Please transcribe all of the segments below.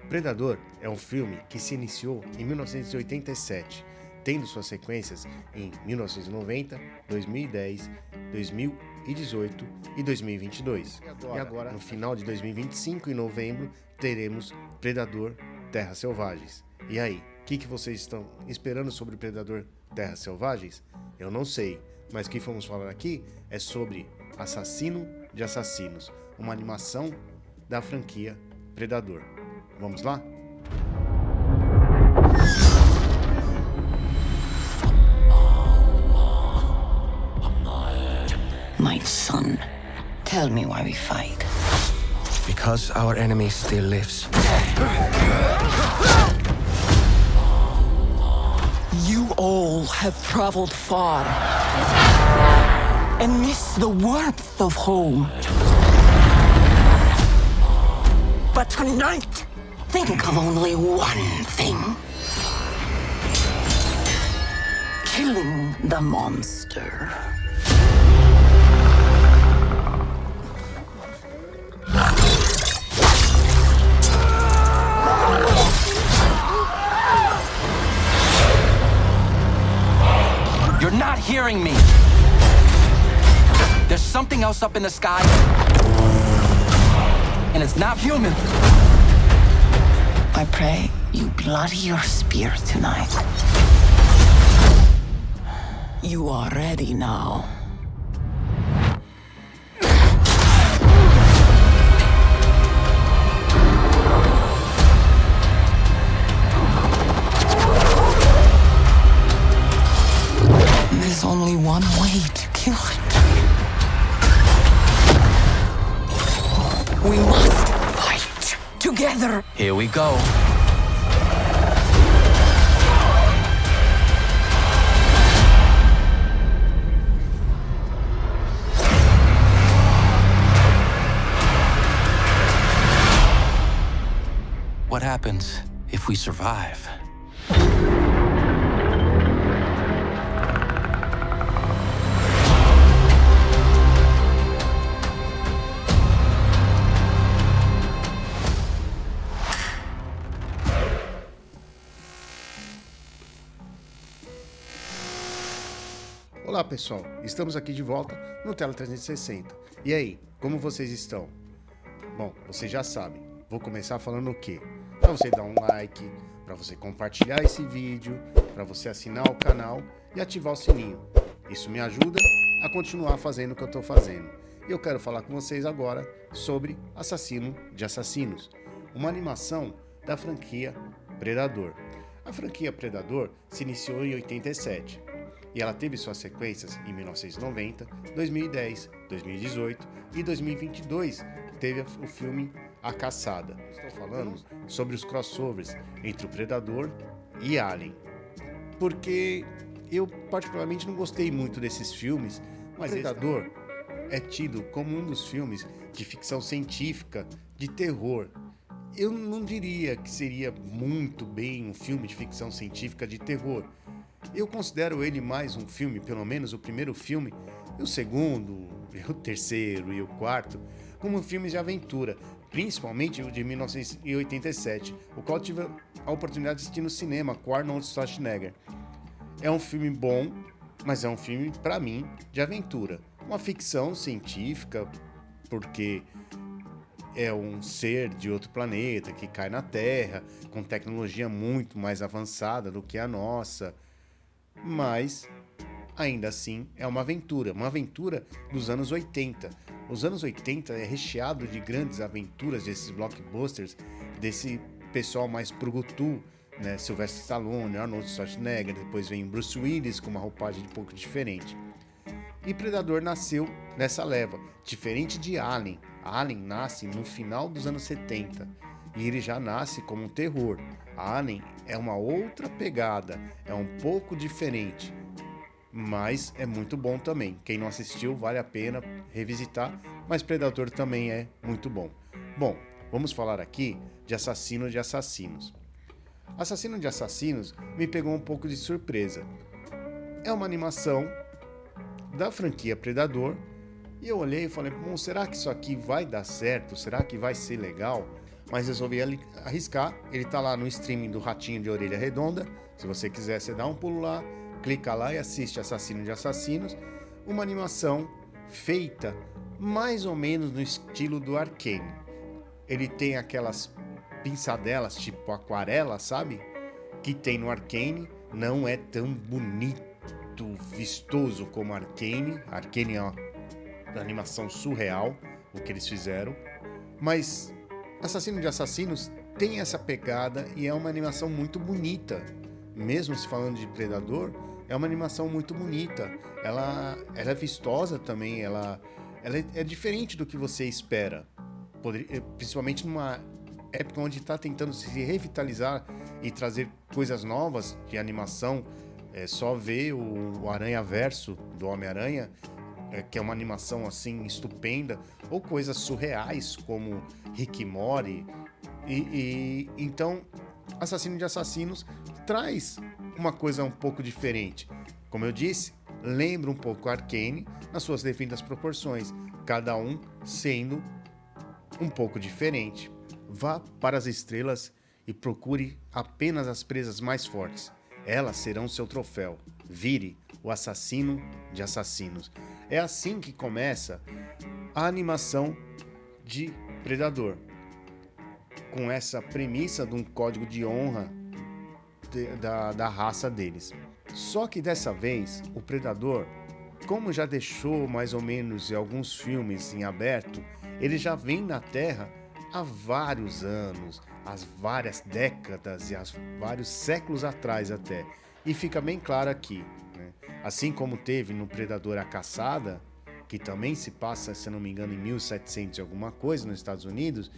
Predador é um filme que se iniciou em 1987, tendo suas sequências em 1990, 2010, 2018 e 2022. E agora, no final de 2025, em novembro, teremos Predador Terras Selvagens. E aí, o que vocês estão esperando sobre Predador Terras Selvagens? Eu não sei, mas o que vamos falar aqui é sobre Assassino de Assassinos, uma animação da franquia Predador. Vamos lá? My son, tell me why we fight. Because our enemy still lives. You all have traveled far and miss the warmth of home. But tonight, think of only one thing. Killing the monster. You're not hearing me. There's something else up in the sky. And it's not human. I pray you bloody your spear tonight. You are ready now. There's only one way to kill it. We must fight together. Here we go. What happens if we survive? Olá pessoal, estamos aqui de volta no Tela 360. E aí, como vocês estão? Bom, vocês já sabem, vou começar falando o quê? Para você dar um like, para você compartilhar esse vídeo, para você assinar o canal e ativar o sininho. Isso me ajuda a continuar fazendo o que eu estou fazendo. E eu quero falar com vocês agora sobre Assassino de Assassinos, uma animação da franquia Predador. A franquia Predador se iniciou em 87. E ela teve suas sequências em 1990, 2010, 2018 e 2022, que teve o filme A Caçada. Estou falando sobre os crossovers entre o Predador e Alien. Porque eu particularmente não gostei muito desses filmes, mas Predador é tido como um dos filmes de ficção científica, de terror. Eu não diria que seria muito bem um filme de ficção científica de terror. Eu considero ele mais um filme, pelo menos o primeiro filme, e o segundo, o terceiro e o quarto, como filmes de aventura, principalmente o de 1987, o qual tive a oportunidade de assistir no cinema com Arnold Schwarzenegger. É um filme bom, mas é um filme, para mim, de aventura. Uma ficção científica, porque é um ser de outro planeta que cai na Terra, com tecnologia muito mais avançada do que a nossa. Mas, ainda assim, é uma aventura dos anos 80. Os anos 80 é recheado de grandes aventuras desses blockbusters, desse pessoal mais brucutu, né? Sylvester Stallone, Arnold Schwarzenegger, depois vem Bruce Willis com uma roupagem um pouco diferente. E Predador nasceu nessa leva, diferente de Alien. Alien nasce no final dos anos 70 e ele já nasce como um terror. Alien é uma outra pegada, é um pouco diferente, mas é muito bom também. Quem não assistiu, vale a pena revisitar, mas Predador também é muito bom. Bom, vamos falar aqui de Assassino de Assassinos. Assassino de Assassinos me pegou um pouco de surpresa. É uma animação da franquia Predador e eu olhei e falei, bom, será que isso aqui vai dar certo? Será que vai ser legal? mas resolvi arriscar. Ele tá lá no streaming do Ratinho de Orelha Redonda. Se você quiser, você dá um pulo lá, clica lá e assiste Assassino de Assassinos. Uma animação feita mais ou menos no estilo do Arcane. Ele tem aquelas pinçadelas tipo aquarela, sabe? Que tem no Arcane. Não é tão bonito, vistoso como Arcane. Arcane é uma animação surreal, o que eles fizeram. Mas Assassino de Assassinos tem essa pegada e é uma animação muito bonita. Mesmo se falando de Predador, é uma animação muito bonita. Ela é vistosa também, ela é diferente do que você espera. Principalmente numa época onde está tentando se revitalizar e trazer coisas novas de animação. É só ver o Aranhaverso do Homem-Aranha, que é uma animação assim estupenda, ou coisas surreais como Rick e Morty. Então, Assassino de Assassinos traz uma coisa um pouco diferente. Como eu disse, lembra um pouco Arcane nas suas devidas proporções, cada um sendo um pouco diferente. Vá para as estrelas e procure apenas as presas mais fortes. Elas serão seu troféu. Vire o assassino de assassinos. É assim que começa a animação de Predador. Com essa premissa de um código de honra da raça deles. Só que dessa vez, o Predador, como já deixou mais ou menos em alguns filmes em aberto, ele já vem na Terra há vários anos, há várias décadas e há vários séculos atrás até. E fica bem claro aqui, né? Assim como teve no Predador A Caçada, que também se passa, se não me engano, em 1700 e alguma coisa nos Estados Unidos,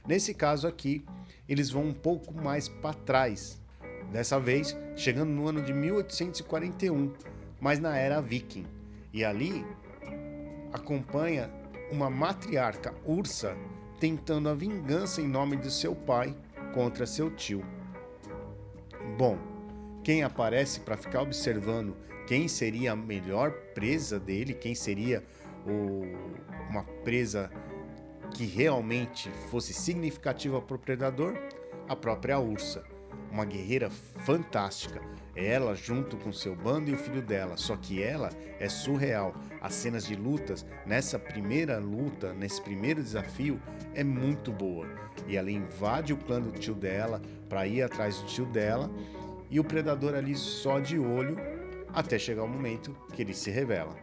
nesse caso aqui, eles vão um pouco mais para trás. Dessa vez, chegando no ano de 1841, mas na era viking. E ali acompanha uma matriarca ursa tentando a vingança em nome de seu pai contra seu tio. Bom, quem aparece para ficar observando quem seria a melhor presa dele, quem seria uma presa que realmente fosse significativa para o predador? A própria ursa, uma guerreira fantástica. Ela junto com seu bando e o filho dela, só que ela é surreal. As cenas de lutas, nessa primeira luta, nesse primeiro desafio, é muito boa. E ela invade o clã do tio dela para ir atrás do tio dela, e o predador ali só de olho até chegar o momento que ele se revela.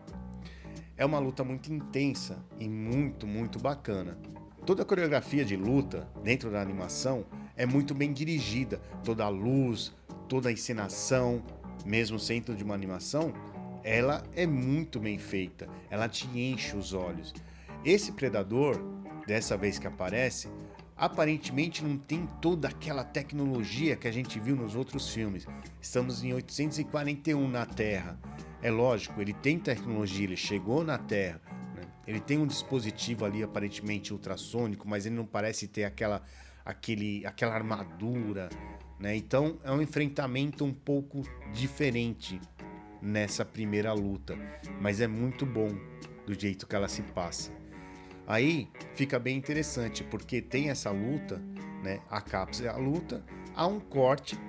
É uma luta muito intensa e muito, muito bacana. Toda a coreografia de luta dentro da animação é muito bem dirigida. Toda a luz, toda a encenação, mesmo sendo de uma animação, ela é muito bem feita. Ela te enche os olhos. Esse predador, dessa vez que aparece, aparentemente não tem toda aquela tecnologia que a gente viu nos outros filmes. Estamos em 841 na Terra. É lógico, ele tem tecnologia, ele chegou na Terra, né? Ele tem um dispositivo ali aparentemente ultrassônico, mas ele não parece ter aquela armadura, né? Então é um enfrentamento um pouco diferente nessa primeira luta, mas é muito bom do jeito que ela se passa. Aí fica bem interessante, porque tem essa luta, né? Acaba a luta, há um corte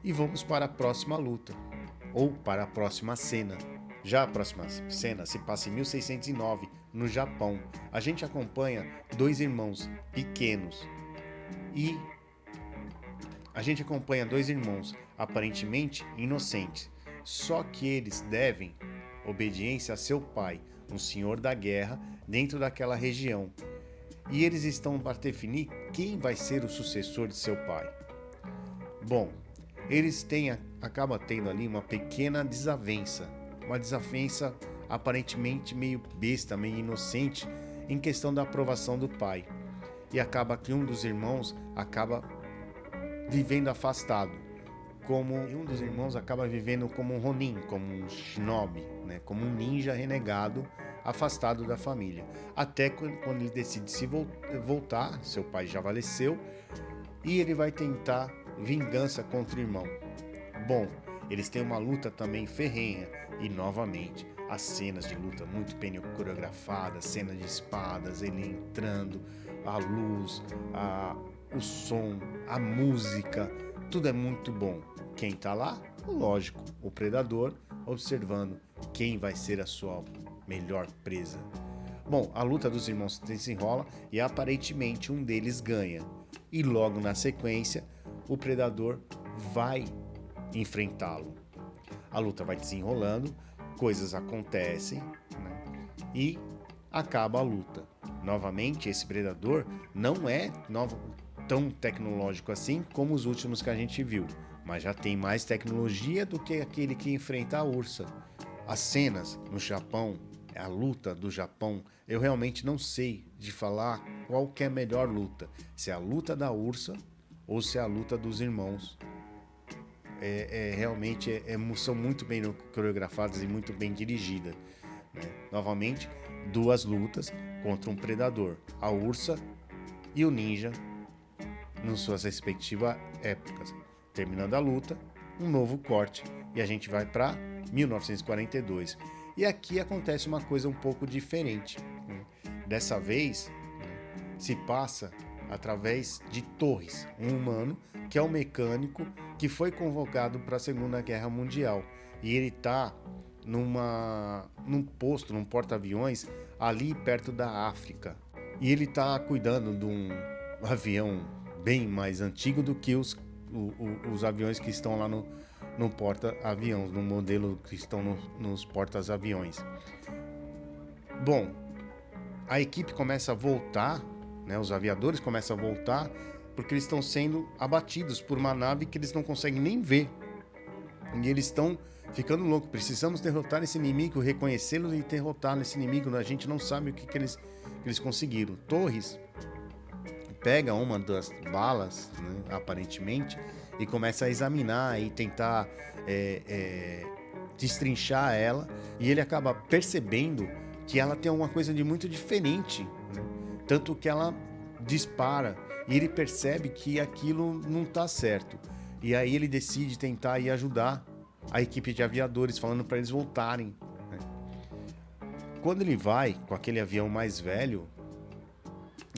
e vamos para a próxima luta, ou para a próxima cena. Já a próxima cena se passa em 1609, no Japão. A gente acompanha dois irmãos pequenos aparentemente inocentes, só que eles devem obediência a seu pai, um senhor da guerra dentro daquela região. E eles estão para definir quem vai ser o sucessor de seu pai. Bom, eles acabam tendo ali uma pequena desavença. Uma desavença aparentemente meio besta, meio inocente, em questão da aprovação do pai. E acaba que um dos irmãos acaba vivendo afastado. Um dos irmãos acaba vivendo como um Ronin, como um shinobi, né? Como um ninja renegado, afastado da família. Até quando ele decide se voltar, seu pai já faleceu, e ele vai tentar vingança contra o irmão. Bom, eles têm uma luta também ferrenha, e novamente as cenas de luta muito bem coreografadas, cenas de espadas, ele entrando, a luz, o som, a música, tudo é muito bom. Quem tá lá? Lógico, o predador observando quem vai ser a sua melhor presa. Bom, a luta dos irmãos se desenrola e aparentemente um deles ganha. E logo na sequência, o predador vai enfrentá-lo. A luta vai desenrolando, coisas acontecem, né? E acaba a luta. Novamente, esse predador não é tão tecnológico assim como os últimos que a gente viu, mas já tem mais tecnologia do que aquele que enfrenta a ursa. As cenas no Japão, a luta do Japão, eu realmente não sei de falar qual que é a melhor luta, se é a luta da ursa ou se é a luta dos irmãos. Realmente são muito bem coreografadas e muito bem dirigidas, né? Novamente, duas lutas contra um predador, a ursa e o ninja, nas suas respectivas épocas. Terminando a luta, um novo corte e a gente vai para 1942. E aqui acontece uma coisa um pouco diferente, né? Dessa vez, né, se passa através de Torres, um humano que é um mecânico que foi convocado para a Segunda Guerra Mundial. E ele está num posto, num porta-aviões, ali perto da África. E ele está cuidando de um avião bem mais antigo do que os aviões que estão lá no porta-aviões, no modelo que estão nos porta-aviões. Bom, a equipe começa a voltar, né, os aviadores começam a voltar, porque eles estão sendo abatidos por uma nave que eles não conseguem nem ver. E eles estão ficando loucos. Precisamos derrotar esse inimigo, reconhecê-lo e derrotar esse inimigo. A gente não sabe o que eles conseguiram. Torres pega uma das balas, né, aparentemente, e começa a examinar e tentar destrinchar ela. E ele acaba percebendo que ela tem alguma coisa de muito diferente, né? Tanto que ela dispara e ele percebe que aquilo não está certo. E aí ele decide tentar ir ajudar a equipe de aviadores, falando para eles voltarem, né? Quando ele vai com aquele avião mais velho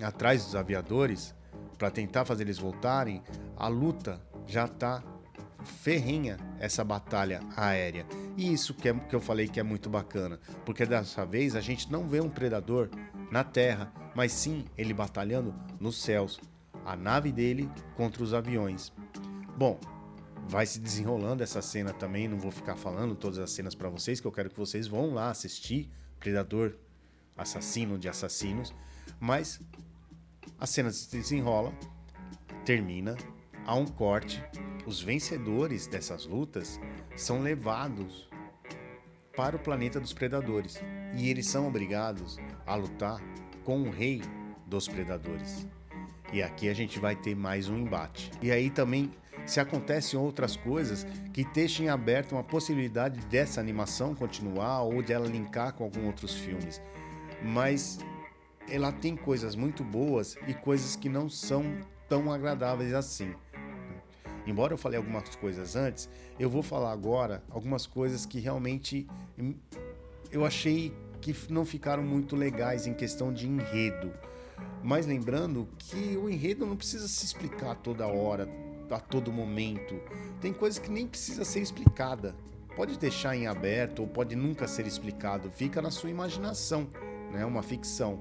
atrás dos aviadores para tentar fazer eles voltarem, a luta já está ferrenha, essa batalha aérea. E isso que eu falei que é muito bacana, porque dessa vez a gente não vê um predador na terra, mas sim ele batalhando nos céus, a nave dele contra os aviões. Bom, vai se desenrolando essa cena também, não vou ficar falando todas as cenas para vocês, que eu quero que vocês vão lá assistir Predador, Assassino de Assassinos, mas a cena se desenrola, termina, há um corte, os vencedores dessas lutas são levados para o planeta dos predadores e eles são obrigados a lutar com o rei dos predadores. E aqui a gente vai ter mais um embate. E aí também se acontecem outras coisas que deixem aberto uma possibilidade dessa animação continuar ou de ela linkar com alguns outros filmes. Mas ela tem coisas muito boas e coisas que não são tão agradáveis assim. Embora eu falei algumas coisas antes, eu vou falar agora algumas coisas que realmente eu achei que não ficaram muito legais em questão de enredo. Mas lembrando que o enredo não precisa se explicar toda hora, a todo momento. Tem coisas que nem precisa ser explicada. Pode deixar em aberto ou pode nunca ser explicado. Fica na sua imaginação, né? Uma ficção.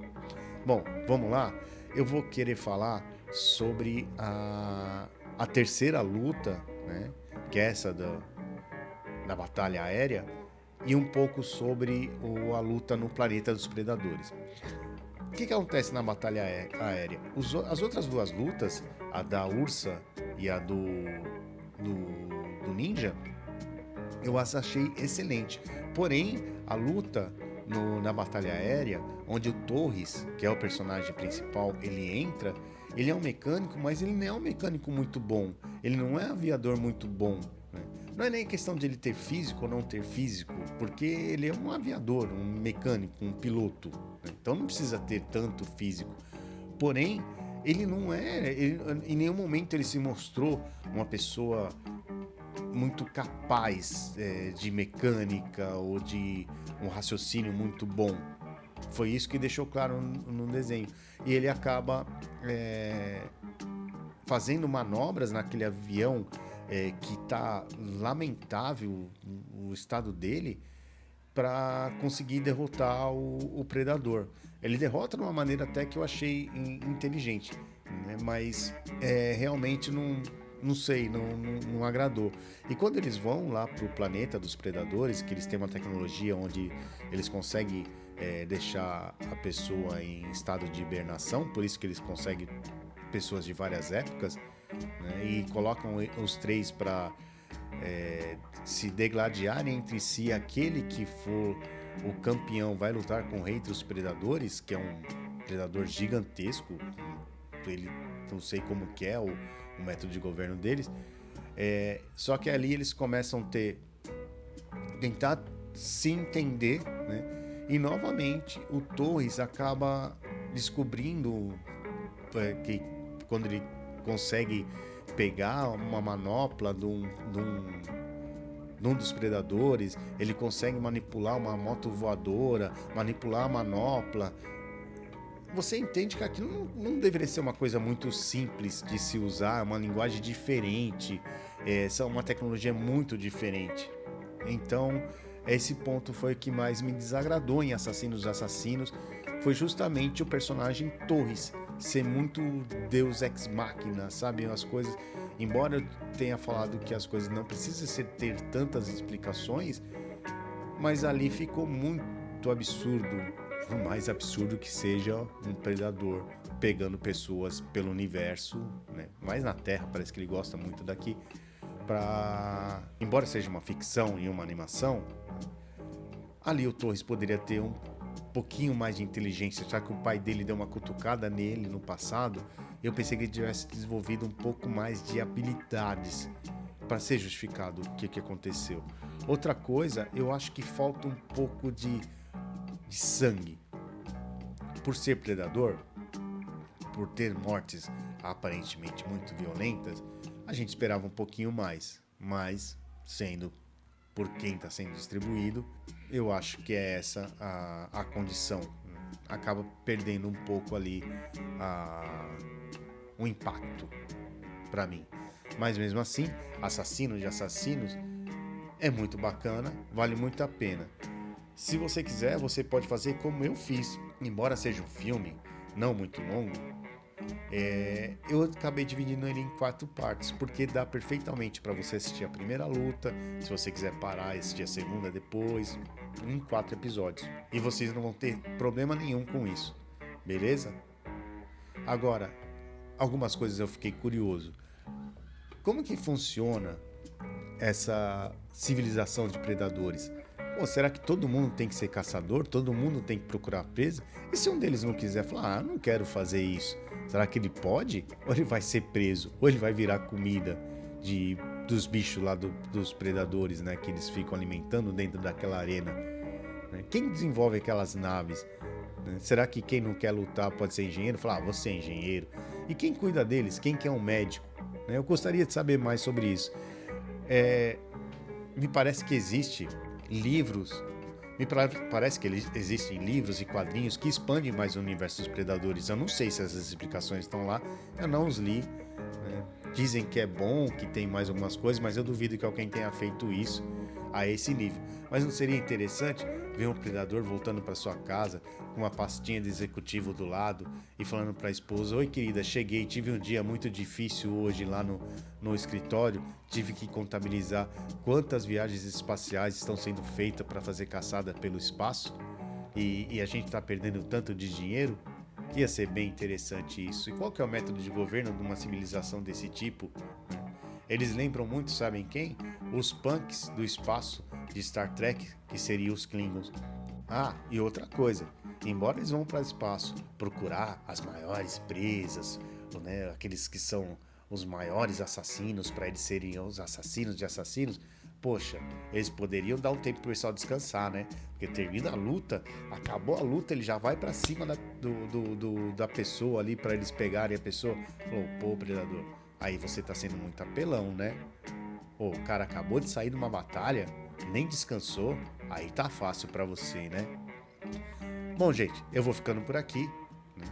Bom, vamos lá? Eu vou querer falar sobre a terceira luta, né? Que é essa da batalha aérea, e um pouco sobre a luta no planeta dos predadores. O que acontece na batalha aérea? As outras duas lutas, a da ursa e a do ninja, eu as achei excelente. Porém, a luta na batalha aérea, onde o Torres, que é o personagem principal, ele entra, ele é um mecânico, mas ele não é um mecânico muito bom. Ele não é um aviador muito bom, né? Não é nem questão de ele ter físico ou não ter físico, porque ele é um aviador, um mecânico, um piloto, né? Então não precisa ter tanto físico. Porém, ele não é... em nenhum momento ele se mostrou uma pessoa muito capaz de mecânica ou de um raciocínio muito bom. Foi isso que deixou claro no desenho. E ele acaba fazendo manobras naquele avião que tá lamentável o estado dele, para conseguir derrotar o predador. Ele derrota de uma maneira até que eu achei inteligente, né? Mas realmente não sei, não agradou. E quando eles vão lá pro planeta dos predadores, que eles têm uma tecnologia onde eles conseguem deixar a pessoa em estado de hibernação, por isso que eles conseguem pessoas de várias épocas, né? E colocam os três para se degladiarem entre si. Aquele que for o campeão vai lutar com o rei dos predadores, que é um predador gigantesco. Ele não sei como que é o método de governo deles. Só que ali eles começam a tentar se entender, né? E novamente o Torres acaba descobrindo que quando ele consegue pegar uma manopla de um dos predadores, ele consegue manipular uma moto voadora, manipular a manopla. Você entende que aquilo não deveria ser uma coisa muito simples de se usar, uma linguagem diferente, uma tecnologia muito diferente. Então, esse ponto foi o que mais me desagradou em Assassinos Assassinos, foi justamente o personagem Torres ser muito Deus Ex Machina, sabe? As coisas, embora eu tenha falado que as coisas não precisam ter tantas explicações, mas ali ficou muito absurdo, por mais absurdo que seja um predador pegando pessoas pelo universo, né? Mas na Terra parece que ele gosta muito daqui, embora seja uma ficção e uma animação, ali o Torres poderia ter um pouquinho mais de inteligência, já que o pai dele deu uma cutucada nele no passado. Eu pensei que ele tivesse desenvolvido um pouco mais de habilidades para ser justificado o que aconteceu. Outra coisa, eu acho que falta um pouco de sangue. Por ser predador, por ter mortes aparentemente muito violentas, a gente esperava um pouquinho mais, mas sendo por quem está sendo distribuído, eu acho que é essa a condição. Acaba perdendo um pouco ali o impacto para mim. Mas mesmo assim, Assassinos de Assassinos é muito bacana, vale muito a pena. Se você quiser, você pode fazer como eu fiz. Embora seja um filme não muito longo, eu acabei dividindo ele em 4 partes, porque dá perfeitamente para você assistir a primeira luta, se você quiser parar e assistir a segunda depois, em 4 episódios. E vocês não vão ter problema nenhum com isso, beleza? Agora, algumas coisas eu fiquei curioso. Como que funciona essa civilização de predadores? Pô, será que todo mundo tem que ser caçador? Todo mundo tem que procurar presa? E se um deles não quiser falar, não quero fazer isso, será que ele pode? Ou ele vai ser preso? Ou ele vai virar comida dos bichos lá dos predadores, né? Que eles ficam alimentando dentro daquela arena, né? Quem desenvolve aquelas naves? Né? Será que quem não quer lutar pode ser engenheiro? Falar, você é engenheiro. E quem cuida deles? Quem que é um médico? Né? Eu gostaria de saber mais sobre isso. Me parece que existe livros, parece que existem livros e quadrinhos que expandem mais o universo dos predadores. Eu não sei se essas explicações estão lá, eu não os li, né? Dizem que é bom, que tem mais algumas coisas, mas eu duvido que alguém tenha feito isso a esse nível. Mas não seria interessante ver um predador voltando para sua casa com uma pastinha de executivo do lado e falando para a esposa: oi querida, cheguei, tive um dia muito difícil hoje lá no escritório, tive que contabilizar quantas viagens espaciais estão sendo feitas para fazer caçada pelo espaço e a gente está perdendo tanto de dinheiro? Ia ser bem interessante isso. E qual que é o método de governo de uma civilização desse tipo? Eles lembram muito, sabem quem? Os punks do espaço de Star Trek, que seriam os Klingons. Ah, e outra coisa, embora eles vão para o espaço procurar as maiores presas, né, aqueles que são os maiores assassinos, para eles serem os assassinos de assassinos, poxa, eles poderiam dar um tempo pro pessoal descansar, né? Porque termina a luta, acabou a luta, ele já vai para cima da pessoa ali para eles pegarem a pessoa. Falou, pô, predador, aí você tá sendo muito apelão, né? Pô, o cara acabou de sair de uma batalha, nem descansou, aí tá fácil para você, né? Bom, gente, eu vou ficando por aqui. Né?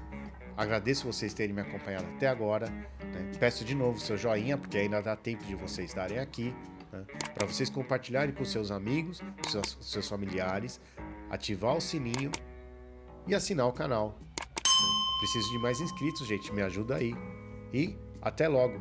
Agradeço vocês terem me acompanhado até agora. Né? Peço de novo seu joinha, porque ainda dá tempo de vocês estarem aqui. Né? Para vocês compartilharem com seus amigos, seus familiares, ativar o sininho e assinar o canal. Preciso de mais inscritos, gente. Me ajuda aí. E até logo.